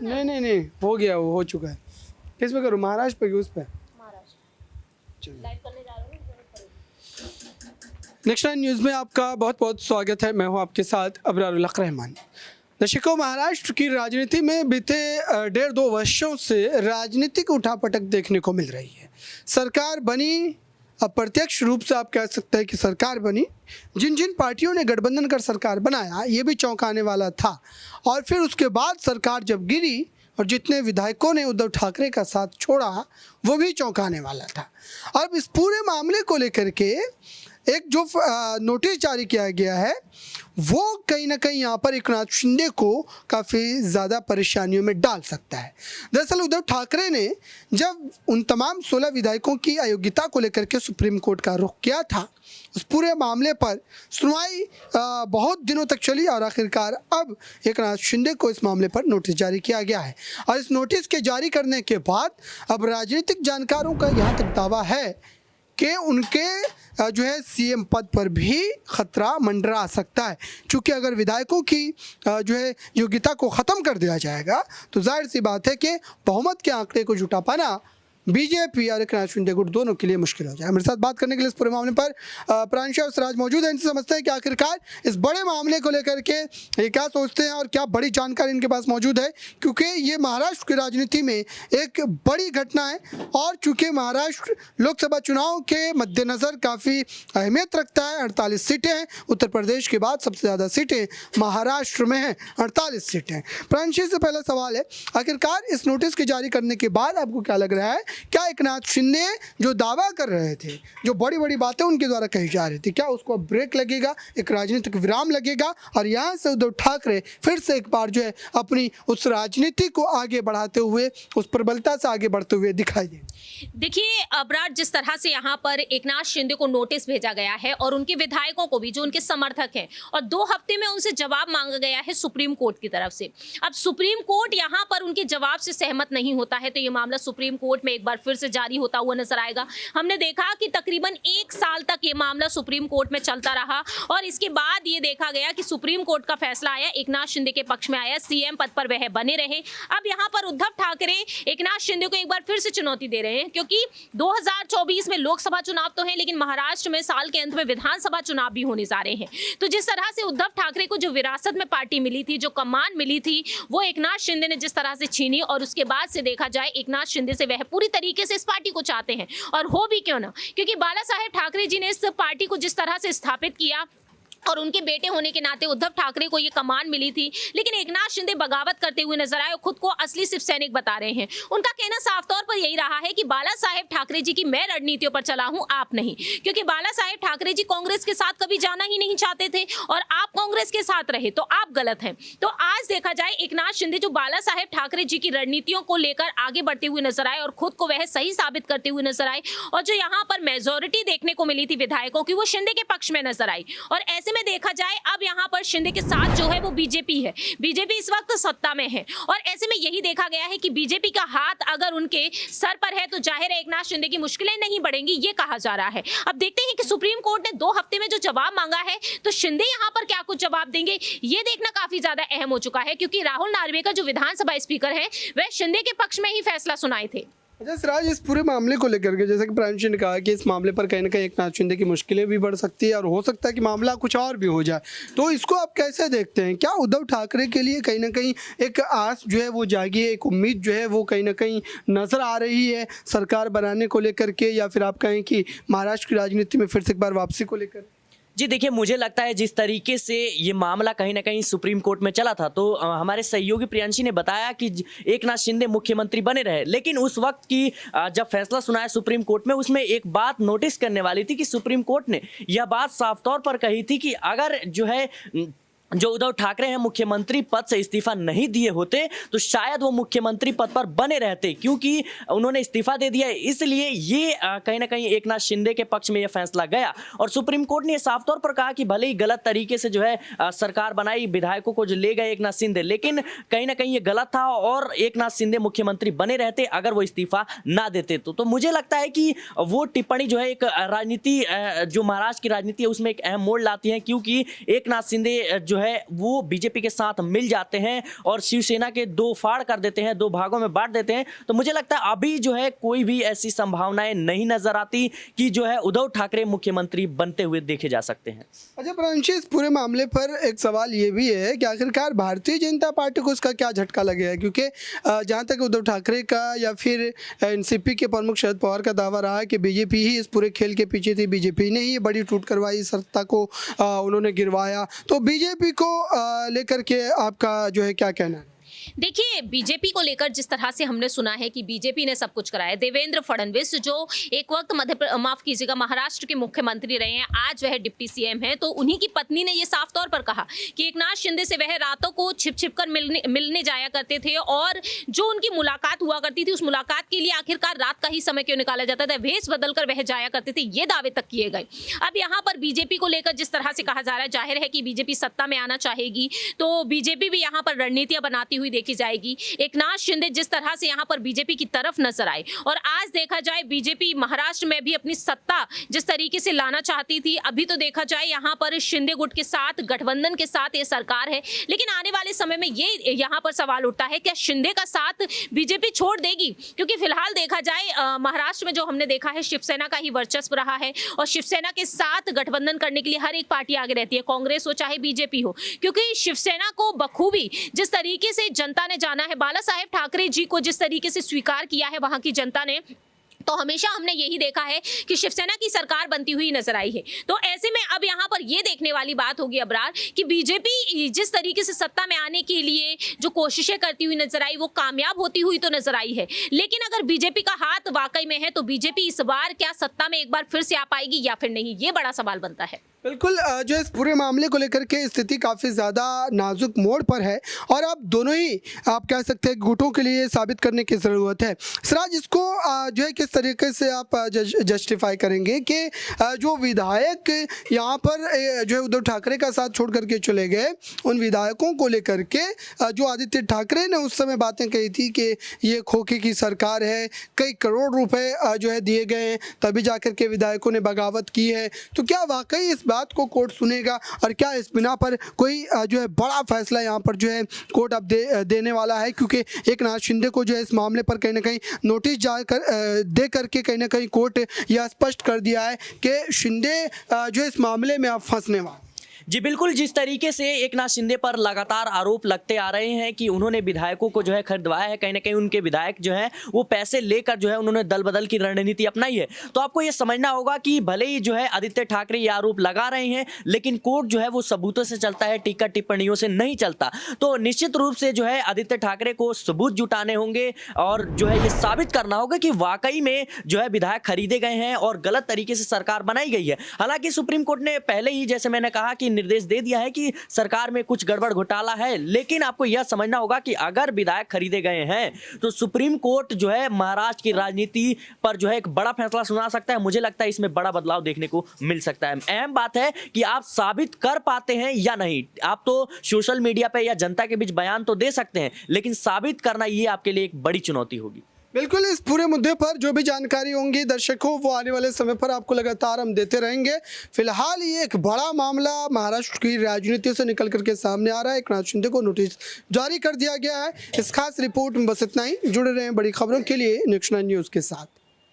नहीं नहीं नहीं, हो गया, वो हो चुका है। किस पे करूँ, महाराष्ट्र पे कि उस पे? नेक्स्ट 9 न्यूज़ में आपका बहुत बहुत स्वागत है। मैं हूं आपके साथ अबरारुल हक रहमान। दर्शकों, महाराष्ट्र की राजनीति में बीते 1.5-2 वर्षों से राजनीतिक उठापटक देखने को मिल रही है। सरकार बनी, अप्रत्यक्ष रूप से आप कह सकते हैं कि सरकार बनी। जिन जिन पार्टियों ने गठबंधन कर सरकार बनाया, ये भी चौंकाने वाला था। और फिर उसके बाद सरकार जब गिरी और जितने विधायकों ने उद्धव ठाकरे का साथ छोड़ा, वो भी चौंकाने वाला था। अब इस पूरे मामले को लेकर के एक जो नोटिस जारी किया गया है, वो कहीं ना कहीं यहाँ पर एकनाथ शिंदे को काफ़ी ज़्यादा परेशानियों में डाल सकता है। दरअसल उद्धव ठाकरे ने जब उन तमाम 16 विधायकों की अयोग्यता को लेकर के सुप्रीम कोर्ट का रुख किया था, उस पूरे मामले पर सुनवाई बहुत दिनों तक चली और आखिरकार अब एकनाथ शिंदे को इस मामले पर नोटिस जारी किया गया है। और इस नोटिस के जारी करने के बाद अब राजनीतिक जानकारों का यहाँ तक दावा है कि उनके जो है सीएम पद पर भी खतरा मंडरा सकता है। क्योंकि अगर विधायकों की जो है योग्यता को ख़त्म कर दिया जाएगा तो जाहिर सी बात है कि बहुमत के आंकड़े को जुटा पाना बीजेपी और एकनाथ शिंदे गुट दोनों के लिए मुश्किल हो जाए। मेरे साथ बात करने के लिए इस पूरे मामले पर प्रांशु और सिराज मौजूद हैं। इनसे समझते हैं कि आखिरकार इस बड़े मामले को लेकर के ये क्या सोचते हैं और क्या बड़ी जानकारी इनके पास मौजूद है, क्योंकि ये महाराष्ट्र की राजनीति में एक बड़ी घटना है। और चूँकि महाराष्ट्र लोकसभा चुनाव के मद्देनज़र काफ़ी अहमियत रखता है, 48 सीटें हैं। उत्तर प्रदेश के बाद सबसे ज़्यादा सीटें महाराष्ट्र में हैं, 48 सीटें। प्रांशु से पहला सवाल है, आखिरकार इस नोटिस के जारी करने के बाद आपको क्या लग रहा है? क्या एकनाथ शिंदे जो दावा कर रहे थे, जो बड़ी बड़ी बातें उनके द्वारा कही जा रही थी, क्या उसको ब्रेक लगेगा, एक राजनीतिक विराम लगेगा और यहाँ से उद्धव ठाकरे फिर से एक बार जो है अपनी उस राजनीति को आगे बढ़ाते हुए, उस प्रबलता से आगे बढ़ते हुए दिखाई देंगे? देखिए अबरार, जिस तरह से यहाँ पर एकनाथ शिंदे को नोटिस भेजा गया है और उनके विधायकों को भी, जो उनके समर्थक हैं, और 2 हफ्ते में उनसे जवाब मांगा गया है सुप्रीम कोर्ट की तरफ से। अब सुप्रीम कोर्ट यहाँ पर उनके जवाब से सहमत नहीं होता है तो ये मामला सुप्रीम कोर्ट में एक बार फिर से जारी होता हुआ नजर आएगा। हमने देखा कि तकरीबन 1 साल तक ये मामला सुप्रीम कोर्ट में चलता रहा और इसके बाद ये देखा गया कि सुप्रीम कोर्ट का फैसला आया, एकनाथ शिंदे के पक्ष में आया, सीएम पद पर वह बने रहे। अब यहाँ पर उद्धव ठाकरे एकनाथ शिंदे को एक बार फिर से चुनौती दे रहे हैं, क्योंकि 2024 में लोकसभा चुनाव तो है, लेकिन महाराष्ट्र में साल के अंत में विधानसभा चुनाव भी होने जा रहे हैं। तो जिस तरह से उद्धव ठाकरे को जो विरासत में पार्टी मिली थी, जो कमान मिली थी, वो एकनाथ शिंदे ने जिस तरह से छीनी, और उसके बाद से देखा जाए एकनाथ शिंदे से वह पूरी तरीके से इस पार्टी को चाहते हैं। और हो भी क्यों ना, क्योंकि बाला साहेब ठाकरे जी ने इस पार्टी को जिस तरह से स्थापित किया और उनके बेटे होने के नाते उद्धव ठाकरे को ये कमान मिली थी, लेकिन एकनाथ शिंदे बगावत करते हुए नजर आए और खुद को असली शिव सैनिक बता रहे हैं। उनका कहना साफ तौर पर यही रहा है कि बाला साहेब ठाकरे जी की मैं रणनीतियों पर चला हूं, आप नहीं, क्योंकि बाला साहेब ठाकरे जी कांग्रेस के साथ कभी जाना ही नहीं चाहते थे और आप कांग्रेस के साथ रहे तो आप गलत हैं। तो आज देखा जाए एकनाथ शिंदे जो बाला साहेब ठाकरे जी की रणनीतियों को लेकर आगे बढ़ते हुए नजर आए और खुद को वह सही साबित करते हुए नजर आए, और जो यहाँ पर मेजोरिटी देखने को मिली थी विधायकों की, वो शिंदे के पक्ष में नजर आई। और ऐसे में देखा जाए अब यहाँ पर शिंदे के साथ जो है वो बीजेपी है। बीजेपी इस वक्त सत्ता में है और ऐसे में यही देखा गया है कि बीजेपी का हाथ अगर उनके सर पर है तो जाहिर है एकनाथ शिंदे की मुश्किलें नहीं बढ़ेंगी, ये कहा जा रहा है। अब देखते हैं कि सुप्रीम कोर्ट ने 2 हफ्ते में जो जवाब मांगा है तो शिंदे यहाँ पर क्या कुछ जवाब देंगे, ये देखना काफी ज्यादा अहम हो चुका है, क्योंकि राहुल नार्वेकर जो विधानसभा स्पीकर है वह शिंदे के पक्ष में ही फैसला सुनाए थे। अच्छा सिराज, इस पूरे मामले को लेकर के जैसे कि प्रांशु ने कहा कि इस मामले पर कहीं ना कहीं एकनाथ शिंदे की मुश्किलें भी बढ़ सकती है और हो सकता है कि मामला कुछ और भी हो जाए, तो इसको आप कैसे देखते हैं? क्या उद्धव ठाकरे के लिए कहीं ना कहीं एक आस जो है वो जागी है, एक उम्मीद जो है वो कहीं ना कहीं नज़र आ रही है सरकार बनाने को लेकर के, या फिर आप कहें कि महाराष्ट्र की राजनीति में फिर से एक बार वापसी को लेकर? जी देखिए, मुझे लगता है जिस तरीके से ये मामला कहीं ना कहीं सुप्रीम कोर्ट में चला था, तो हमारे सहयोगी प्रियांशी ने बताया कि एकनाथ शिंदे मुख्यमंत्री बने रहे, लेकिन उस वक्त की जब फैसला सुनाया सुप्रीम कोर्ट में, उसमें एक बात नोटिस करने वाली थी कि सुप्रीम कोर्ट ने यह बात साफ तौर पर कही थी कि अगर जो है जो उद्धव ठाकरे हैं मुख्यमंत्री पद से इस्तीफा नहीं दिए होते तो शायद वो मुख्यमंत्री पद पर बने रहते, क्योंकि उन्होंने इस्तीफा दे दिया, इसलिए ये कहीं ना कहीं एकनाथ शिंदे के पक्ष में ये फैसला गया। और सुप्रीम कोर्ट ने साफ तौर पर कहा कि भले ही गलत तरीके से जो है सरकार बनाई, विधायकों को जो ले गए एकनाथ शिंदे, लेकिन कहीं ना कहीं ये गलत था और एकनाथ शिंदे मुख्यमंत्री बने रहते अगर वो इस्तीफा ना देते तो मुझे लगता है कि वो टिप्पणी जो है एक राजनीति जो महाराष्ट्र की राजनीति है उसमें एक अहम मोड़ लाती है, क्योंकि एकनाथ शिंदे जो है वो बीजेपी के साथ मिल जाते हैं और शिवसेना के दो फाड़ कर देते हैं, दो भागों में बांट देते हैं, तो मुझे लगता है अभी जो है कोई भी ऐसी संभावनाएं नहीं नजर आती कि जो है उद्धव ठाकरे मुख्यमंत्री बनते हुए देखे जा सकते हैं। अच्छा प्रांशु, इस पूरे मामले पर एक सवाल ये भी है कि आखिरकार भारतीय जनता पार्टी को इसका क्या झटका लगे है, क्योंकि जहाँ तक उद्धव ठाकरे का या फिर एनसीपी के प्रमुख शरद पवार का दावा रहा है कि बीजेपी ही इस पूरे खेल के पीछे थी, बीजेपी ने ही बड़ी टूट करवाई, सत्ता को उन्होंने गिरवाया, तो बीजेपी को लेकर के आपका जो है क्या कहना है? देखिए, बीजेपी को लेकर जिस तरह से हमने सुना है कि बीजेपी ने सब कुछ कराया, देवेंद्र फडणवीस जो एक वक्त महाराष्ट्र के मुख्यमंत्री रहे हैं, आज वह डिप्टी सीएम हैं, तो उन्हीं की पत्नी ने ये साफ तौर पर कहा कि एकनाथ शिंदे से वह रातों को छिप कर मिलने जाया करते थे और जो उनकी मुलाकात हुआ करती थी उस मुलाकात के लिए आखिरकार रात का ही समय क्यों निकाला जाता था, भेष बदलकर वह जाया करते थे, ये दावे तक किए गए। अब यहाँ पर बीजेपी को लेकर जिस तरह से कहा जा रहा है, जाहिर है कि बीजेपी सत्ता में आना चाहेगी, तो बीजेपी भी यहाँ पर रणनीतियां बनाती हुई देखी जाएगी। एकनाथ शिंदे जिस तरह से यहाँ पर बीजेपी की तरफ नजर आए और आज देखा जाए बीजेपी महाराष्ट्र में भी अपनी सत्ता जिस तरीके से लाना चाहती थी, अभी तो देखा जाए यहाँ पर शिंदे गुट के साथ, गठबंधन के साथ ये सरकार है, लेकिन आने वाले समय में ये यहाँ पर सवाल उठता है क्या शिंदे का साथ बीजेपी छोड़ देगी, क्योंकि फिलहाल देखा जाए महाराष्ट्र में जो हमने देखा है शिवसेना का ही वर्चस्व रहा है और शिवसेना के साथ गठबंधन करने के लिए हर एक पार्टी आगे रहती है, कांग्रेस हो चाहे बीजेपी हो, क्योंकि शिवसेना को बखूबी जिस तरीके से जनता ने जाना है, बाला साहेब ठाकरे जी को जिस तरीके से स्वीकार किया है वहां की जनता ने, तो हमेशा हमने यही देखा है कि शिवसेना की सरकार बनती हुई नजर आई है। तो ऐसे में अब यहाँ पर ये देखने वाली बात होगी अबरार कि बीजेपी जिस तरीके से सत्ता में आने के लिए जो कोशिशें करती हुई नजर आई वो कामयाब होती हुई तो नजर आई है, लेकिन अगर बीजेपी का हाथ वाकई में है तो बीजेपी इस बार क्या सत्ता में एक बार फिर से आ पाएगी या फिर नहीं, ये बड़ा सवाल बनता है। बिल्कुल, जो इस पूरे मामले को लेकर के स्थिति काफ़ी ज़्यादा नाजुक मोड़ पर है और अब दोनों ही आप कह सकते हैं गुटों के लिए साबित करने की ज़रूरत है। सिराज, इसको जो है किस तरीके से आप जस्टिफाई करेंगे कि जो विधायक यहाँ पर जो है उद्धव ठाकरे का साथ छोड़ करके चले गए, उन विधायकों को लेकर के जो आदित्य ठाकरे ने उस समय बातें कही थी कि ये खोखे की सरकार है, कई करोड़ रुपए जो है दिए गए हैं, तभी जाकर के विधायकों ने बगावत की है, तो क्या वाकई इस बात को कोर्ट सुनेगा और क्या इस बिना पर कोई जो है बड़ा फैसला यहाँ पर जो है कोर्ट अब देने वाला है, क्योंकि एकनाथ शिंदे को जो है इस मामले पर कहीं ना कहीं नोटिस दे करके कहीं ना कहीं कोर्ट यह स्पष्ट कर दिया है कि शिंदे जो है इस मामले में अब फंसने वाला। जी बिल्कुल, जिस तरीके से एकनाथ शिंदे पर लगातार आरोप लगते आ रहे हैं कि उन्होंने विधायकों को जो है खरीदवाया है, कहीं ना कहीं उनके विधायक जो है वो पैसे लेकर जो है उन्होंने दल बदल की रणनीति अपनाई है, तो आपको ये समझना होगा कि भले ही जो है आदित्य ठाकरे ये आरोप लगा रहे हैं, लेकिन कोर्ट जो है वो सबूतों से चलता है, टीका टिप्पणियों से नहीं चलता। तो निश्चित रूप से जो है आदित्य ठाकरे को सबूत जुटाने होंगे और जो है ये साबित करना होगा कि वाकई में जो है विधायक खरीदे गए हैं और गलत तरीके से सरकार बनाई गई है। हालांकि सुप्रीम कोर्ट ने पहले ही, जैसे मैंने कहा, कि निर्देश दे दिया है कि सरकार में कुछ गड़बड़ घोटाला है, लेकिन आपको यह समझना होगा कि अगर विधायक खरीदे गए हैं तो सुप्रीम कोर्ट जो है महाराष्ट्र की राजनीति पर जो है एक बड़ा फैसला सुना सकता है। मुझे लगता है इसमें बड़ा बदलाव देखने को मिल सकता है। अहम बात है कि आप साबित कर पाते हैं या नहीं। आप तो सोशल मीडिया पे या जनता के बीच बयान तो दे सकते हैं, लेकिन साबित करना ये आपके लिए एक बड़ी चुनौती होगी। बिल्कुल, इस पूरे मुद्दे पर जो भी जानकारी होंगी दर्शकों वो आने वाले समय पर आपको लगातार हम देते रहेंगे। फिलहाल ये एक बड़ा मामला महाराष्ट्र की राजनीति से निकल करके सामने आ रहा है। एकनाथ शिंदे को नोटिस जारी कर दिया गया है। इस खास रिपोर्ट में बस इतना ही। जुड़े रहें बड़ी खबरों के लिए नेक्स्ट 9 न्यूज़ के साथ।